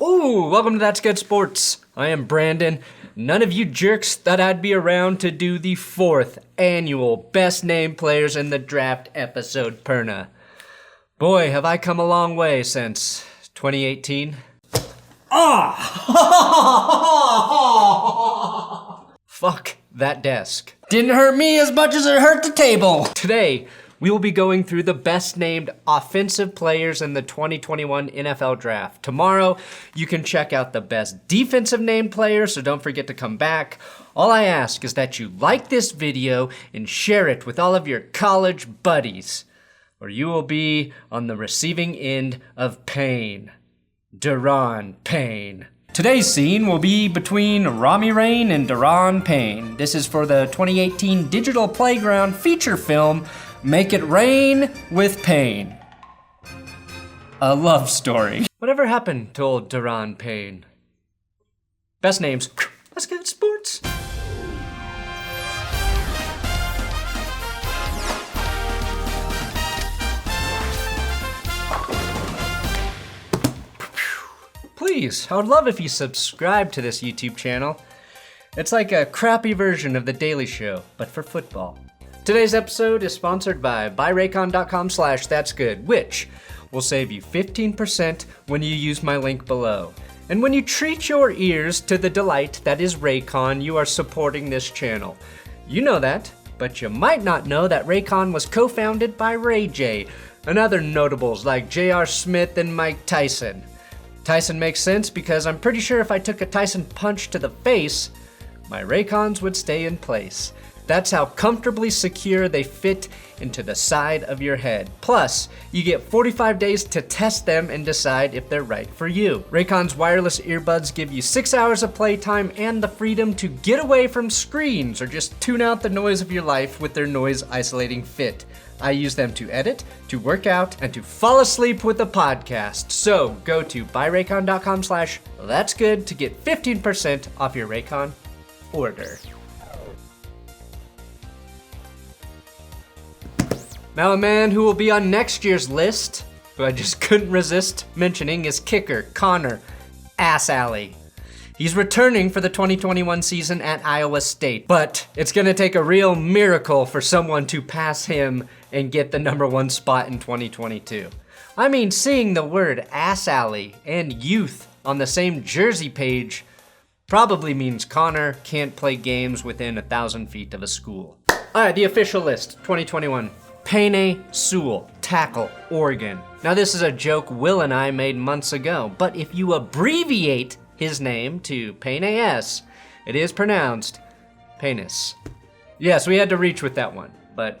Ooh, welcome to That's Good Sports. I am Brandon. None of you jerks thought I'd be around to do the 4th annual Best Named Players in the Draft episode, Perna. Boy, have I come a long way since 2018. Fuck that desk. Didn't hurt me as much as it hurt the table. Today, we will be going through the best named offensive players in the 2021 NFL Draft. Tomorrow, you can check out the best defensive named players, so don't forget to come back. All I ask is that you like this video and share it with all of your college buddies, or you will be on the receiving end of pain. Daron Payne. Today's scene will be between Rami Rain and Daron Payne. This is for the 2018 Digital Playground feature film, Make It Rain with Payne. A love story. Whatever happened to old Daron Payne? Best names. Let's get sports. Please, I would love if you subscribe to this YouTube channel. It's like a crappy version of The Daily Show, but for football. Today's episode is sponsored by buyraycon.com/thatsgood, which will save you 15% when you use my link below. And when you treat your ears to the delight that is Raycon, you are supporting this channel. You know that, but you might not know that Raycon was co-founded by Ray J and other notables like J.R. Smith and Mike Tyson. Tyson makes sense because I'm pretty sure if I took a Tyson punch to the face, my Raycons would stay in place. That's how comfortably secure they fit into the side of your head. Plus, you get 45 days to test them and decide if they're right for you. Raycon's wireless earbuds give you 6 hours of playtime and the freedom to get away from screens or just tune out the noise of your life with their noise isolating fit. I use them to edit, to work out, and to fall asleep with a podcast. So go to buyraycon.com/thatsgood to get 15% off your Raycon order. Now a man who will be on next year's list, who I just couldn't resist mentioning, is kicker Connor Ass Alley. He's returning for the 2021 season at Iowa State, but it's gonna take a real miracle for someone to pass him and get the #1 spot in 2022. I mean, seeing the word Ass Alley and youth on the same jersey page probably means Connor can't play games within 1,000 feet of a school. All right, the official list, 2021. Penei Sewell, tackle, Oregon. Now this is a joke Will and I made months ago, but if you abbreviate his name to Penei S, it is pronounced penis. Yes, we had to reach with that one, but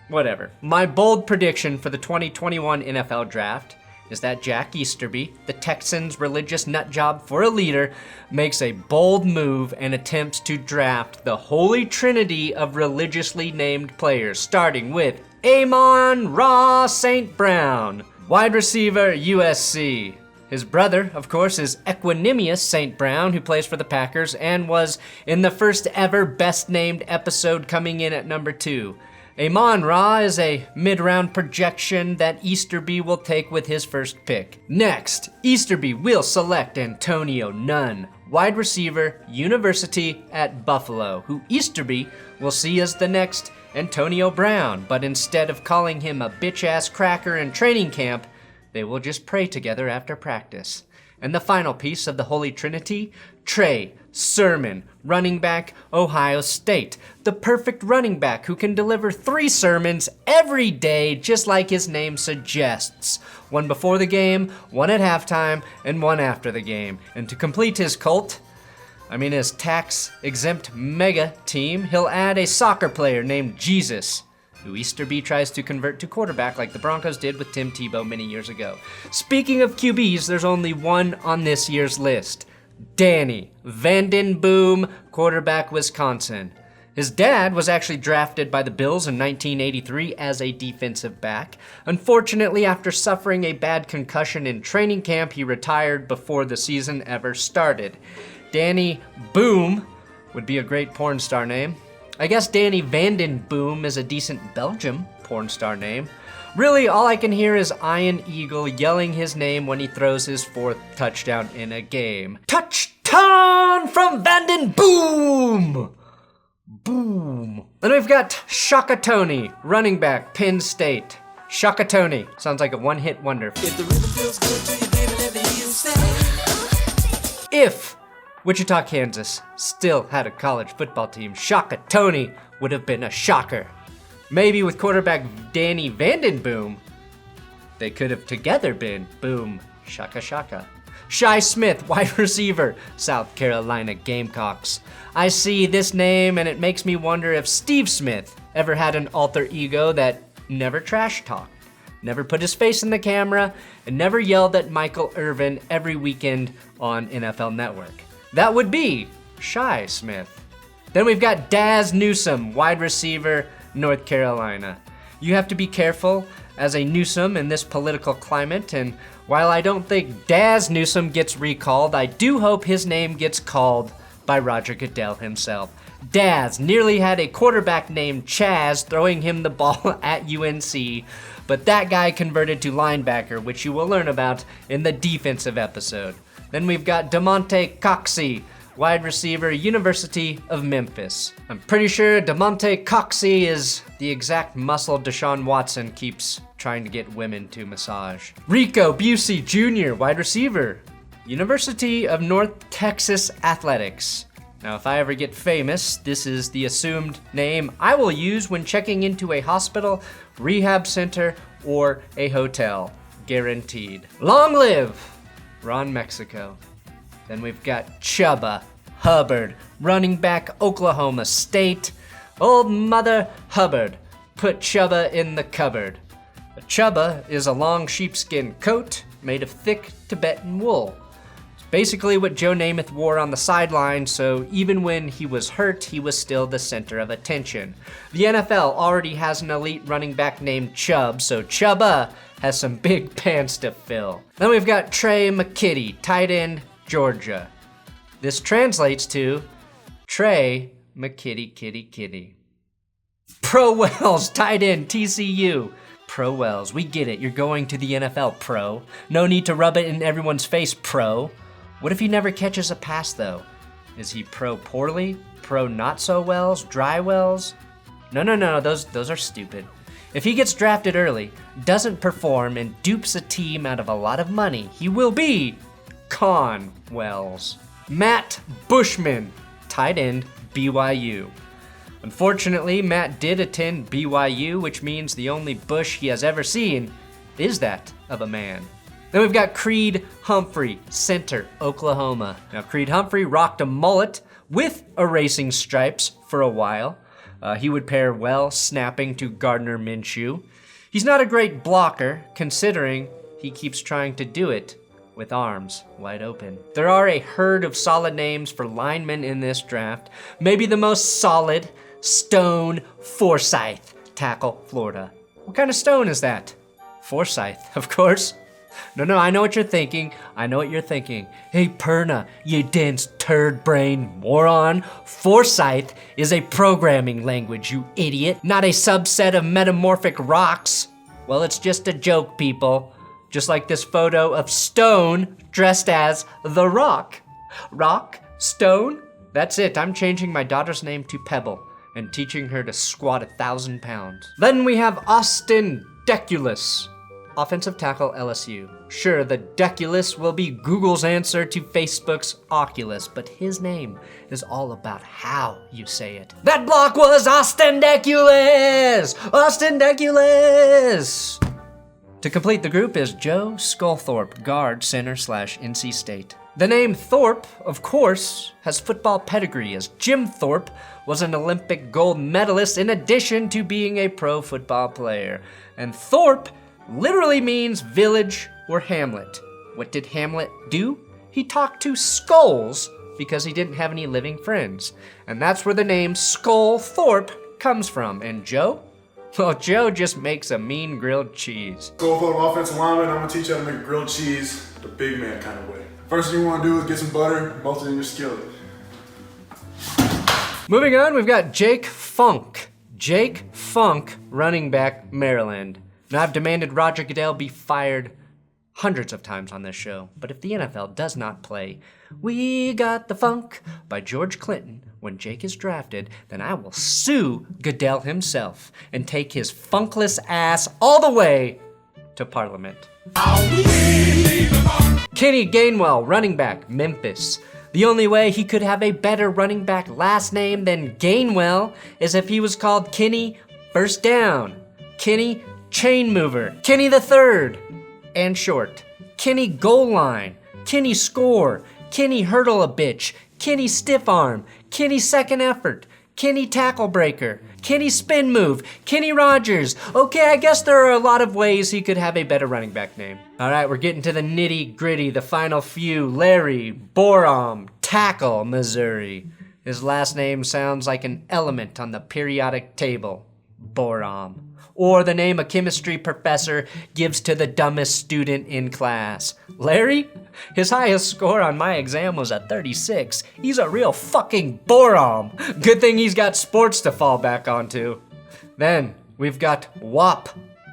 whatever. My bold prediction for the 2021 NFL Draft is that Jack Easterby, the Texans' religious nutjob for a leader, makes a bold move and attempts to draft the holy trinity of religiously named players, starting with Amon-Ra St. Brown, wide receiver, USC. His brother, of course, is Equanimous St. Brown, who plays for the Packers and was in the first ever best named episode, coming in at number 2. Amon-Ra is a mid-round projection that Easterby will take with his first pick. Next, Easterby will select Antonio Nunn, wide receiver, University at Buffalo, who Easterby will see as the next Antonio Brown, but instead of calling him a bitch-ass cracker in training camp, they will just pray together after practice. And the final piece of the Holy Trinity, Trey Sermon, running back, Ohio State. The perfect running back who can deliver 3 sermons every day, just like his name suggests. One before the game, one at halftime, and one after the game. And to complete his cult, his tax-exempt mega team, he'll add a soccer player named Jesus, who Easterby tries to convert to quarterback like the Broncos did with Tim Tebow many years ago. Speaking of QBs, there's only one on this year's list. Danny Vanden Boom, quarterback, Wisconsin. His dad was actually drafted by the Bills in 1983 as a defensive back. Unfortunately, after suffering a bad concussion in training camp, he retired before the season ever started. Danny Boom would be a great porn star name. I guess Danny Vanden Boom is a decent Belgium porn star name. Really, all I can hear is Ian Eagle yelling his name when he throws his 4th touchdown in a game. Touchdown from Vanden Boom! Boom. Then we've got Shaka Toney, running back, Penn State. Shaka Toney. Sounds like a one-hit wonder. If the rhythm feels good to you, baby, let me hear you say. If Wichita, Kansas still had a college football team, Shaka Toney would have been a shocker. Maybe with quarterback Danny Vanden Boom, they could have together been Boom, Shaka Shaka. Shi Smith, wide receiver, South Carolina Gamecocks. I see this name and it makes me wonder if Steve Smith ever had an alter ego that never trash talked, never put his face in the camera, and never yelled at Michael Irvin every weekend on NFL Network. That would be Shi Smith. Then we've got Daz Newsome, wide receiver, North Carolina. You have to be careful as a Newsome in this political climate, and while I don't think Daz Newsome gets recalled, I do hope his name gets called by Roger Goodell himself. Daz nearly had a quarterback named Chaz throwing him the ball at UNC, but that guy converted to linebacker, which you will learn about in the defensive episode. Then we've got DeMonte Coxey, wide receiver, University of Memphis. I'm pretty sure DeMonte Coxey is the exact muscle Deshaun Watson keeps trying to get women to massage. Rico Busey Jr., wide receiver, University of North Texas Athletics. Now, if I ever get famous, this is the assumed name I will use when checking into a hospital, rehab center, or a hotel. Guaranteed. Long live Ron Mexico. Then we've got Chubba Hubbard, running back, Oklahoma State. Old Mother Hubbard put Chubba in the cupboard. A chubba is a long sheepskin coat made of thick Tibetan wool. It's basically what Joe Namath wore on the sideline, so even when he was hurt, he was still the center of attention. The NFL already has an elite running back named Chubb, so Chubba has some big pants to fill. Then we've got Trey McKitty, tight end, Georgia. This translates to Trey McKitty Kitty Kitty. Pro Wells, tight end, TCU. Pro Wells, we get it, you're going to the NFL, pro. No need to rub it in everyone's face, pro. What if he never catches a pass though? Is he pro poorly? Pro not so wells? Dry wells? No, those are stupid. If he gets drafted early, doesn't perform, and dupes a team out of a lot of money, he will be Con Wells. Matt Bushman, tight end, BYU. Unfortunately, Matt did attend BYU, which means the only bush he has ever seen is that of a man. Then we've got Creed Humphrey, center, Oklahoma. Now, Creed Humphrey rocked a mullet with erasing stripes for a while. He would pair well snapping to Gardner Minshew. He's not a great blocker, considering he keeps trying to do it with arms wide open. There are a herd of solid names for linemen in this draft. Maybe the most solid, Stone Forsythe, tackle, Florida. What kind of stone is that? Forsythe, of course. No, I know what you're thinking. Hey, Perna, you dense turd brain moron. Forsythe is a programming language, you idiot, not a subset of metamorphic rocks. Well, it's just a joke, people. Just like this photo of Stone dressed as The Rock. Rock? Stone? That's it, I'm changing my daughter's name to Pebble and teaching her to squat 1,000 pounds. Then we have Austin Deculus, offensive tackle, LSU. Sure, the Deculus will be Google's answer to Facebook's Oculus, but his name is all about how you say it. That block was Austin Deculus! Austin Deculus! To complete the group is Joe Sculthorpe, guard, center / NC State. The name Thorpe, of course, has football pedigree, as Jim Thorpe was an Olympic gold medalist in addition to being a pro football player. And Thorpe literally means village or hamlet. What did Hamlet do? He talked to skulls because he didn't have any living friends. And that's where the name Skull Thorpe comes from. And Joe? Well, Joe just makes a mean grilled cheese. So for an offensive lineman, I'm gonna teach you how to make grilled cheese the big man kind of way. First thing you wanna do is get some butter, melt it in your skillet. Moving on, we've got Jake Funk. Jake Funk, running back, Maryland. Now, I've demanded Roger Goodell be fired hundreds of times on this show, but if the NFL does not play "We Got the Funk" by George Clinton when Jake is drafted, then I will sue Goodell himself and take his funkless ass all the way to Parliament. Kenny Gainwell, running back, Memphis. The only way he could have a better running back last name than Gainwell is if he was called Kenny First Down, Kenny Chain Mover, Kenny the Third, and short, Kenny Goal Line, Kenny Score, Kenny Hurdle a Bitch, Kenny Stiff Arm, Kenny Second Effort, Kenny Tackle Breaker, Kenny Spin Move, Kenny Rogers. Okay, I guess there are a lot of ways he could have a better running back name. All right, we're getting to the nitty gritty, the final few. Larry Borom, Tackle, Missouri. His last name sounds like an element on the periodic table, boron. Or the name a chemistry professor gives to the dumbest student in class. Larry? His highest score on my exam was a 36. He's a real fucking boron. Good thing he's got sports to fall back onto. Then we've got Whop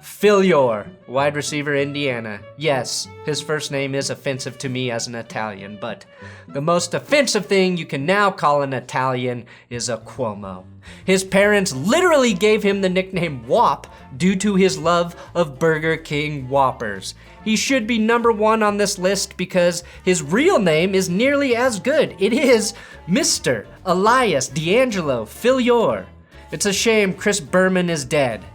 Philyor, wide receiver, Indiana. Yes, his first name is offensive to me as an Italian, but the most offensive thing you can now call an Italian is a Cuomo. His parents literally gave him the nickname Whop due to his love of Burger King Whoppers. He should be number one on this list because his real name is nearly as good. It is Mr. Elias D'Angelo Philyor. It's a shame Chris Berman is dead.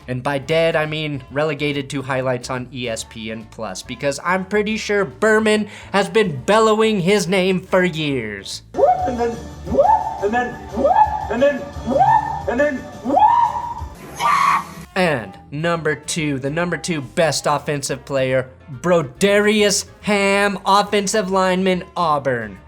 And by dead, I mean relegated to highlights on ESPN+, because I'm pretty sure Berman has been bellowing his name for years. And then, and then, and then, and then, And number two, the number two best offensive player, Brodarious Hamm, offensive lineman, Auburn.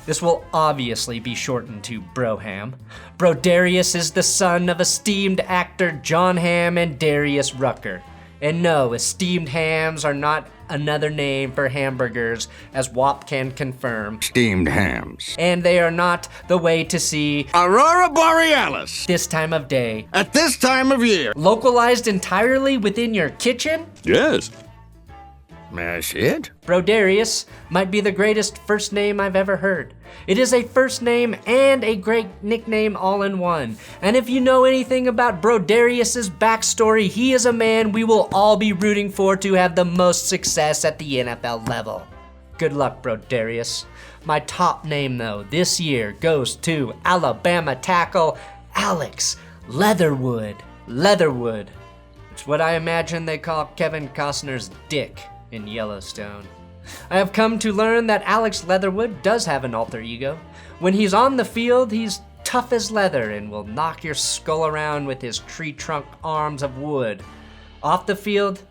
This will obviously be shortened to Broham. Brodarious is the son of esteemed actor John Hamm and Darius Rucker. And no, esteemed hams are not another name for hamburgers, as Whop can confirm. Steamed hams. And they are not the way to see Aurora Borealis. this time of day. At this time of year. Localized entirely within your kitchen? Yes. May I see it? Brodarious might be the greatest first name I've ever heard. It is a first name and a great nickname all in one. And if you know anything about Brodarious' backstory, he is a man we will all be rooting for to have the most success at the NFL level. Good luck, Brodarious. My top name, though, this year goes to Alabama tackle Alex Leatherwood. Leatherwood. It's what I imagine they call Kevin Costner's dick in Yellowstone. I have come to learn that Alex Leatherwood does have an alter ego. When he's on the field, he's tough as leather and will knock your skull around with his tree trunk arms of wood. Off the field,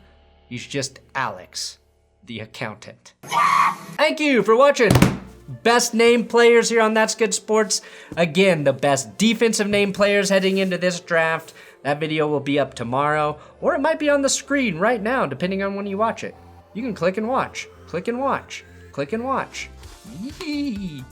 he's just Alex, the accountant. Thank you for watching. Best name players here on That's Good Sports. Again, the best defensive name players heading into this draft. That video will be up tomorrow, or it might be on the screen right now, depending on when you watch it. You can click and watch, click and watch, click and watch. Yee.